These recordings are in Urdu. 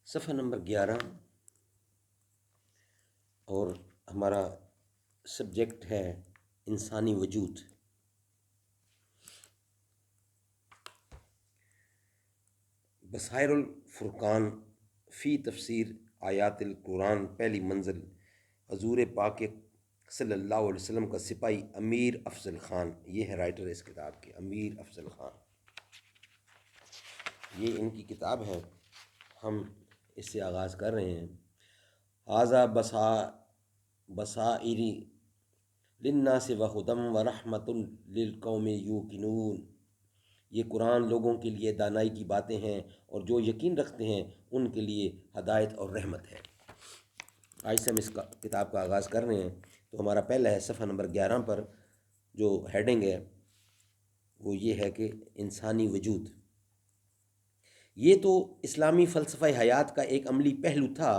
صفحہ نمبر 11 اور ہمارا سبجیکٹ ہے انسانی وجود۔ بصائر الفرقان فی تفسیر آیات القرآن، پہلی منزل، حضور پاک صلی اللہ علیہ وسلم کا سپاہی امیر افضل خان، یہ ہے رائٹر اس کتاب کے، امیر افضل خان، یہ ان کی کتاب ہے۔ ہم اس سے آغاز کر رہے ہیں۔ ھذا بصائر للناس وہدی ورحمۃ للقوم یوقنون، یہ قرآن لوگوں کے لیے دانائی کی باتیں ہیں اور جو یقین رکھتے ہیں ان کے لیے ہدایت اور رحمت ہے۔ آج سے ہم اس کتاب کا آغاز کر رہے ہیں۔ تو ہمارا پہلا ہے صفحہ نمبر 11 پر جو ہیڈنگ ہے وہ یہ ہے کہ انسانی وجود۔ یہ تو اسلامی فلسفہ حیات کا ایک عملی پہلو تھا،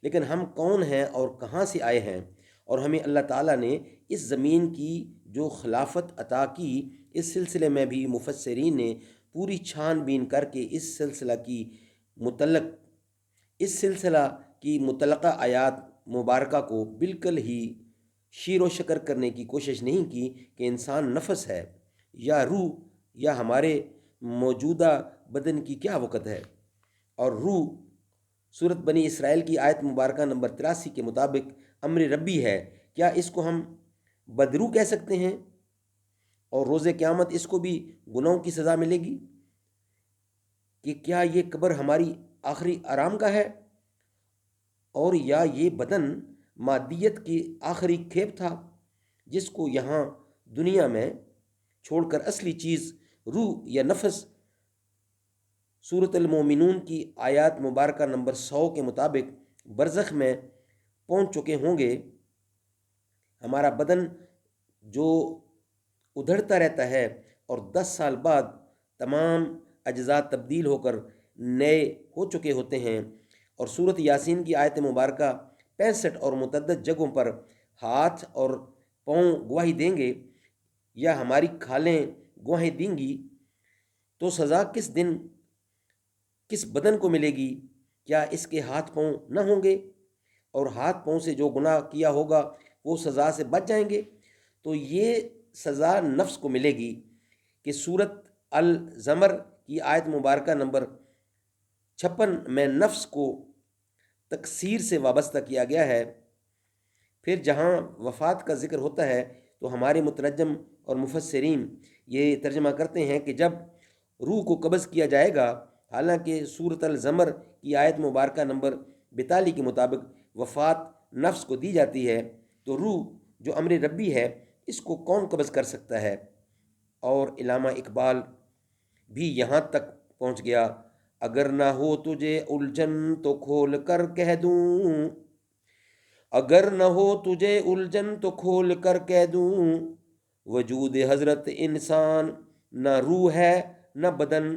لیکن ہم کون ہیں اور کہاں سے آئے ہیں، اور ہمیں اللہ تعالیٰ نے اس زمین کی جو خلافت عطا کی، اس سلسلے میں بھی مفسرین نے پوری چھان بین کر کے اس سلسلہ کی متعلقہ آیات مبارکہ کو بالکل ہی شیر و شکر کرنے کی کوشش نہیں کی کہ انسان نفس ہے یا روح، یا ہمارے موجودہ بدن کی کیا وقت ہے، اور روح سورت بنی اسرائیل کی آیت مبارکہ نمبر 83 کے مطابق امر ربی ہے، کیا اس کو ہم بدروح کہہ سکتے ہیں؟ اور روز قیامت اس کو بھی گناہوں کی سزا ملے گی کہ کیا یہ قبر ہماری آخری آرام گاہ ہے، اور یا یہ بدن مادیت کی آخری کھیپ تھا جس کو یہاں دنیا میں چھوڑ کر اصلی چیز روح یا نفس سورۃ المومنون کی آیات مبارکہ نمبر 100 کے مطابق برزخ میں پہنچ چکے ہوں گے۔ ہمارا بدن جو ادھڑتا رہتا ہے اور 10 سال بعد تمام اجزاء تبدیل ہو کر نئے ہو چکے ہوتے ہیں، اور سورۃ یاسین کی آیت مبارکہ 65 اور متعدد جگہوں پر ہاتھ اور پاؤں گواہی دیں گے یا ہماری کھالیں گواہی دیں گی، تو سزا کس دن کس بدن کو ملے گی؟ کیا اس کے ہاتھ پاؤں نہ ہوں گے؟ اور ہاتھ پاؤں سے جو گناہ کیا ہوگا وہ سزا سے بچ جائیں گے؟ تو یہ سزا نفس کو ملے گی کہ سورۃ الزمر کی آیت مبارکہ نمبر 56 میں نفس کو تکثیر سے وابستہ کیا گیا ہے۔ پھر جہاں وفات کا ذکر ہوتا ہے تو ہمارے مترجم اور مفسرین یہ ترجمہ کرتے ہیں کہ جب روح کو قبض کیا جائے گا، حالانکہ سورۃ الزمر کی آیت مبارکہ نمبر 42 کے مطابق وفات نفس کو دی جاتی ہے، تو روح جو امر ربی ہے اس کو کون قبض کر سکتا ہے؟ اور علامہ اقبال بھی یہاں تک پہنچ گیا، اگر نہ ہو تجھے الجھن تو کھول کر کہہ دوں، اگر نہ ہو تجھے الجھن تو کھول کر کہہ دوں، وجود حضرت انسان نہ روح ہے نہ بدن۔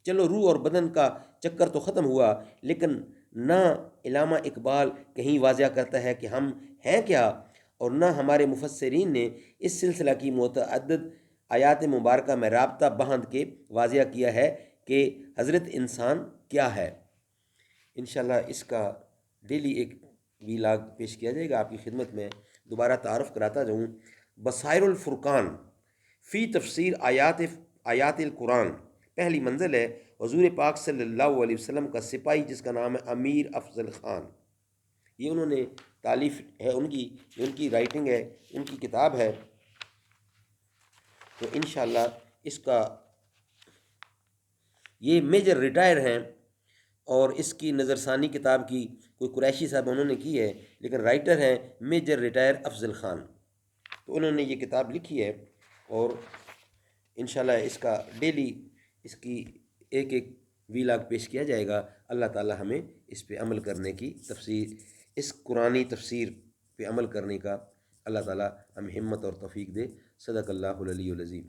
چلو روح اور بدن کا چکر تو ختم ہوا، لیکن نہ علامہ اقبال کہیں واضح کرتا ہے کہ ہم ہیں کیا، اور نہ ہمارے مفسرین نے اس سلسلہ کی متعدد آیات مبارکہ میں رابطہ باندھ کے واضح کیا ہے کہ حضرت انسان کیا ہے۔ انشاءاللہ اس کا ڈیلی ایک ویلاگ پیش کیا جائے گا آپ کی خدمت میں۔ دوبارہ تعارف کراتا جاؤں، بصائر الفرقان فی تفسیر آیات القرآن، پہلی منزل ہے حضور پاک صلی اللہ علیہ وسلم کا سپاہی جس کا نام ہے امیر افضل خان، یہ انہوں نے تالیف ہے، ان کی رائٹنگ ہے، ان کی کتاب ہے۔ تو انشاءاللہ اس کا یہ میجر ریٹائر ہیں، اور اس کی نظر ثانی کتاب کی کوئی قریشی صاحب انہوں نے کی ہے، لیکن رائٹر ہیں میجر ریٹائر افضل خان، تو انہوں نے یہ کتاب لکھی ہے، اور انشاءاللہ اس کا ڈیلی اس کی ایک ویلاگ پیش کیا جائے گا۔ اللہ تعالی ہمیں اس پہ عمل کرنے کی اس قرآنی تفسیر پہ عمل کرنے کا اللہ تعالی ہمیں ہمت اور توفیق دے۔ صدق اللہ العلی العظیم۔